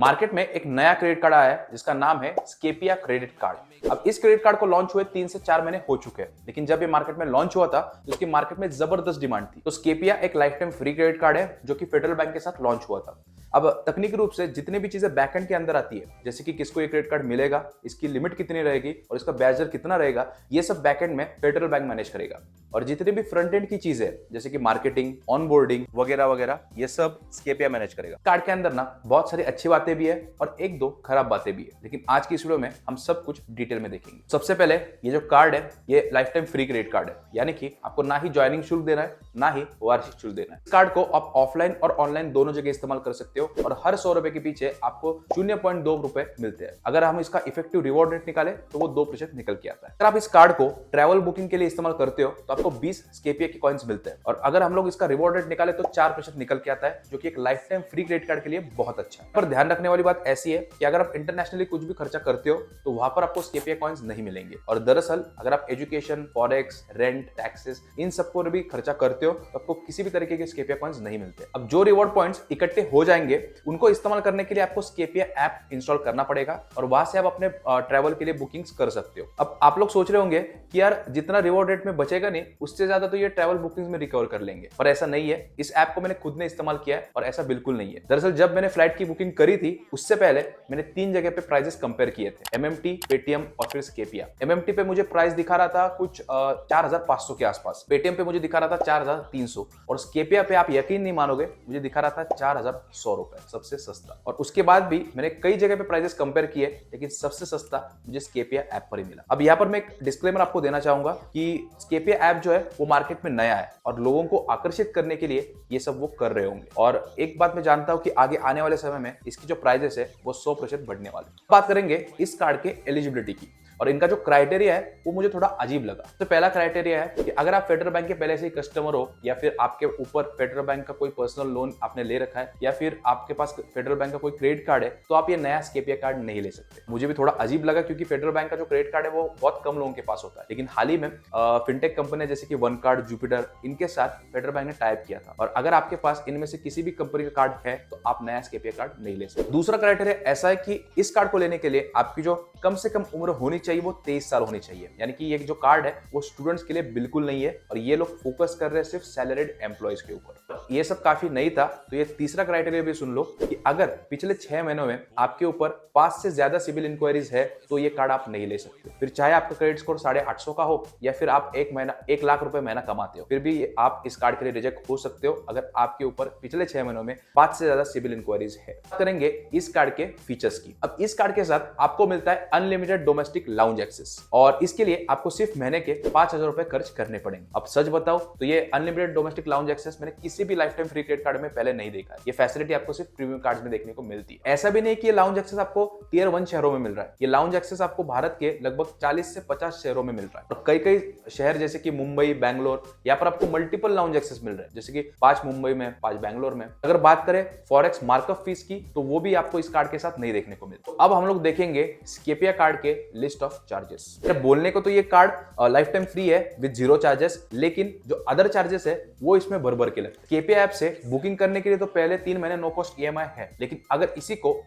Market में एक नया क्रेडिट कार्ड आया है जिसका नाम है स्केपिया क्रेडिट कार्ड। अब इस क्रेडिट कार्ड को लॉन्च हुए 3 से 4 महीने हो चुके हैं, लेकिन जब ये मार्केट में लॉन्च हुआ था तो इसकी मार्केट में जबरदस्त डिमांड थी। तो स्केपिया एक life time free credit card है जो कि फेडरल बैंक के साथ लॉन्च हुआ था। अब तकनीकी रूप से जितनी भी चीजें बैकएंड के अंदर आती है, जैसे कि किसको ये क्रेडिट कार्ड मिलेगा, इसकी लिमिट कितनी रहेगी और इसका ब्याज दर कितना रहेगा, ये सब बैकएंड में फेडरल बैंक मैनेज करेगा। और जितनी भी फ्रंट एंड की चीजें जैसे कि मार्केटिंग, ऑनबोर्डिंग वगैरह वगैरह, ये सब स्केपिया मैनेज करेगा। कार्ड के अंदर ना बहुत सारी अच्छी बातें भी है और एक दो खराब बातें भी है, लेकिन आज की इस वीडियो में हम सब कुछ डिटेल में देखेंगे। सबसे पहले ये जो कार्ड है ये life time free credit card है, यानी कि आपको ना ही ज्वाइनिंग शुल्क देना है ना ही वार्षिक शुल्क देना है। इस कार्ड को आप ऑफलाइन और ऑनलाइन दोनों जगह इस्तेमाल कर सकते हो और हर 100 रुपए के पीछे आपको 0.2 रुपए मिलते हैं। अगर हम इसका इफेक्टिव रिवॉर्ड रेट निकाले तो वो 2% निकल के आता है। अगर आप इस कार्ड को ट्रैवल बुकिंग के लिए इस्तेमाल करते हो तो आपको 20 स्केपिया के कॉइन्स मिलते हैं और अगर हम लोग इसका रिवॉर्ड रेट निकाले तो 4% निकल के आता है, जो कि एक life time free credit card के लिए बहुत अच्छा है। पर ध्यान रखने वाली बात ऐसी है कि अगर आप इंटरनेशनली कुछ भी खर्चा करते हो तो वहां पर आपको स्केपिया कॉइन्स नहीं मिलेंगे। और दरअसल अगर आप एजुकेशन, फॉरेक्स, रेंट, टैक्सेस इन सब पर भी खर्चा करते हो तो आपको किसी भी तरीके के स्केपिया कॉइन्स नहीं मिलते। अब जो रिवॉर्ड पॉइंट्स इकट्ठे हो जाएंगे उनको इस्तेमाल करने के लिए आपको स्केपिया ऐप इंस्टॉल करना पड़ेगा और वहां से आप अपने ट्रैवल के लिए बुकिंग्स कर सकते हो। अब आप लोग सोच रहे होंगे कि यार जितना रिवॉर्ड रेट में बचेगा नहीं उससे ज्यादा तो ये ट्रैवल बुकिंग्स में रिकवर कर लेंगे, पर ऐसा नहीं है। इस ऐप को मैंने खुद ने इस्तेमाल किया है और ऐसा बिल्कुल नहीं है। दरअसल जब मैंने फ्लाइट की बुकिंग करी थी उससे पहले मैंने 3 जगह पे प्राइसेस कंपेयर किए थे, एमएमटी, पेटीएम और फिर स्केपिया। एमएमटी पे मुझे प्राइस दिखा रहा था कुछ 4500 के आसपास, पेटीएम पे मुझे दिखा रहा था 4300 और स्केपिया पे आप यकीन नहीं मानोगे मुझे दिखा रहा था 4100 रुपए, सबसे सस्ता। और उसके बाद भी मैंने कई जगह पे प्राइसेस कंपेयर किए, लेकिन सबसे सस्ता मुझे स्केपिया ऐप पर ही मिला। अब यहाँ पर मैं एक डिस्क्लेमर आपको देना चाहूंगा कि स्केपिया ऐप जो है वो मार्केट में नया है और लोगों को आकर्षित करने के लिए ये सब वो कर रहे होंगे। और एक बात मैं जानता हूं कि आगे आने वाले समय में इसकी जो प्राइजेस है वो 100% बढ़ने वाले। बात करेंगे इस कार्ड के एलिजिबिलिटी की और इनका जो क्राइटेरिया है वो मुझे थोड़ा अजीब लगा। तो पहला क्राइटेरिया है कि अगर आप फेडरल बैंक के पहले से ही कस्टमर हो या फिर आपके ऊपर फेडरल बैंक का कोई पर्सनल लोन आपने ले रखा है या फिर आपके पास फेडरल बैंक का कोई क्रेडिट कार्ड है तो आप ये नया स्केपिया कार्ड नहीं ले सकते। मुझे भी थोड़ा अजीब लगा क्योंकि फेडरल बैंक का जो क्रेडिट कार्ड है वो बहुत कम लोगों के पास होता है, लेकिन हाल ही में फिनटेक कंपनी जैसे कि वन कार्ड, जुपिटर, इनके साथ फेडरल बैंक ने टाइप किया था और अगर आपके पास इनमें से किसी भी कंपनी का कार्ड है तो आप नया स्केपिया कार्ड नहीं ले सकते। दूसरा क्राइटेरिया ऐसा है कि इस कार्ड को लेने के लिए आपकी जो कम से कम उम्र होनी चाहिए वो 23 साल होनी चाहिए, यानी कि ये जो कार्ड है वो स्टूडेंट्स के लिए बिल्कुल नहीं है और ये लोग फोकस कर रहे हैं सिर्फ सैलरीड एम्प्लॉइज के ऊपर। ये सब काफी नहीं था तो ये तीसरा क्राइटेरिया भी सुन लो कि अगर पिछले 6 महीनों में आपके ऊपर 5 से ज्यादा सिविल इंक्वायरीज है तो ये कार्ड आप नहीं ले सकते। फिर चाहे आपका क्रेडिट स्कोर 850 का हो या फिर आप 1 लाख रुपए महीना कमाते हो, फिर भी आप इस कार्ड के लिए रिजेक्ट हो सकते हो अगर आपके ऊपर पिछले 6 महीनों में 5 से ज्यादा सिविल इंक्वायरीज है। करेंगे इस कार्ड के फीचर्स की। अब इस कार्ड के साथ आपको मिलता है अनलिमिटेड डोमेस्टिक लाउंज एक्सेस और इसके लिए आपको सिर्फ महीने के 5000 रुपए खर्च करने पड़ेंगे। अब सच बताओ तो ये अनलिमिटेड डोमेस्टिक लाउंज एक्सेस मैंने किसी भी life time free credit card में पहले नहीं देखा है। ये फैसिलिटी आपको सिर्फ प्रीमियम कार्ड्स में देखने को मिलती है। ऐसा भी नहीं कि ये लाउंज एक्सेस आपको टियर 1 शहरों में मिल रहा है, ये लाउंज एक्सेस आपको भारत के लगभग 40 से 50 शहरों में मिल रहा है और कई शहर जैसे कि मुंबई, बैंगलोर, यहाँ पर आपको मल्टीपल लाउंज एक्सेस मिल रहे हैं, जैसे कि 5 मुंबई में, 5 बैंगलोर में। अगर बात करें फॉरेक्स मार्कअप फीस की तो वो भी आपको इस कार्ड के साथ नहीं देखने को मिलता। तो अब हम लोग देखेंगे स्केपिया कार्ड के लिस्ट ऑफ चार्जेस। बोलने को तो ये कार्ड लाइफ टाइम फ्री है विद 0 चार्जेस, लेकिन जो अदर चार्जेस है वो इसमें भर के लगते हैं। स्केपिया ऐप से बुकिंग करने के लिए तो पहले 3 महीने नो कॉस्ट ईएमआई है, लेकिन अगर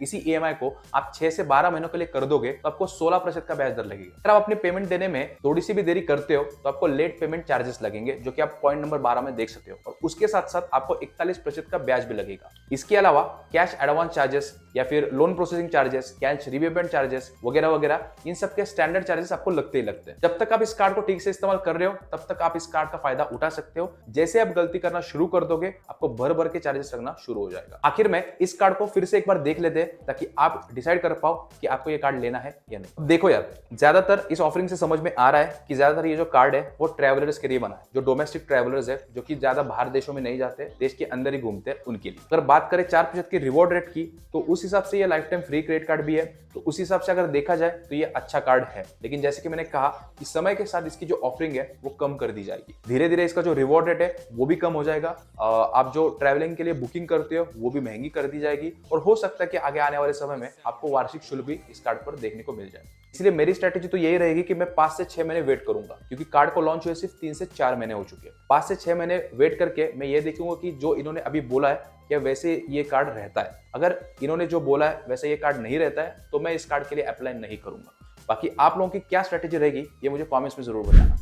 इसी ईएमआई को आप 6 से 12 महीनों के लिए कर दोगे तो आपको 16% का ब्याज दर लगेगा। अगर आप अपनी पेमेंट देने में थोड़ी सी भी देरी करते हो तो आपको लेट पेमेंट चार्जेस लगेंगे, जो कि आप पॉइंट नंबर 12 में देख सकते हो और उसके साथ साथ आपको 41% का ब्याज भी लगेगा। इसके अलावा कैश एडवांस चार्जेस या फिर loan processing charges, cash repayment charges वगैरह वगैरह, इन सब के स्टैंडर्ड चार्जेस आपको लगते ही लगते हैं। जब तक आप इस कार्ड को ठीक से इस्तेमाल कर रहे हो तब तक आप इस कार्ड का फायदा उठा सकते हो। जैसे आप गलती करना शुरू कर दोगे आपको भर के चार्जेस लगना शुरू हो जाएगा। आखिर में इस कार्ड को फिर से एक बार देख लेते हैं ताकि आप डिसाइड कर पाओ कि आपको ये कार्ड लेना है या नहीं। देखो यार, ज्यादातर इस ऑफरिंग से समझ में आ रहा है कि ज्यादातर ये जो कार्ड है वो ट्रैवलर्स के लिए बना है, जो डोमेस्टिक ट्रैवलर्स है, जो कि ज्यादा बाहर देशों में नहीं जाते, देश के अंदर ही घूमते हैं, उनके लिए। अगर बात करें 4% की रिवॉर्ड रेट की तो उस हिसाब से ये life time free credit card भी है, तो उस हिसाब से अगर देखा जाए तो ये अच्छा कार्ड है। लेकिन जैसे कि मैंने कहा कि समय के साथ इसकी जो ऑफरिंग है वो कम कर दी जाएगी, धीरे धीरे इसका जो रिवॉर्ड रेट है वो भी कम हो जाएगा। आप जो ट्रैवलिंग के लिए बुकिंग करते हो वो भी महंगी कर दी जाएगी और हो सकता है कि आगे आने वाले समय में आपको वार्षिक शुल्क भी इस कार्ड पर देखने को मिल जाए। इसलिए मेरी स्ट्रेटेजी तो यही रहेगी कि मैं 5 से 6 महीने वेट करूंगा, क्योंकि कार्ड को लॉन्च हुए सिर्फ 3 से 4 महीने हो चुके हैं। 5 से 6 महीने वेट करके मैं ये देखूंगा कि जो इन्होंने अभी बोला है क्या वैसे ये कार्ड रहता है। अगर इन्होंने जो बोला है वैसे ये कार्ड नहीं रहता है तो मैं इस कार्ड के लिए अप्लाई नहीं करूंगा। बाकी आप लोगों की क्या स्ट्रेटेजी रहेगी ये मुझे कमेंट्स में जरूर बताना।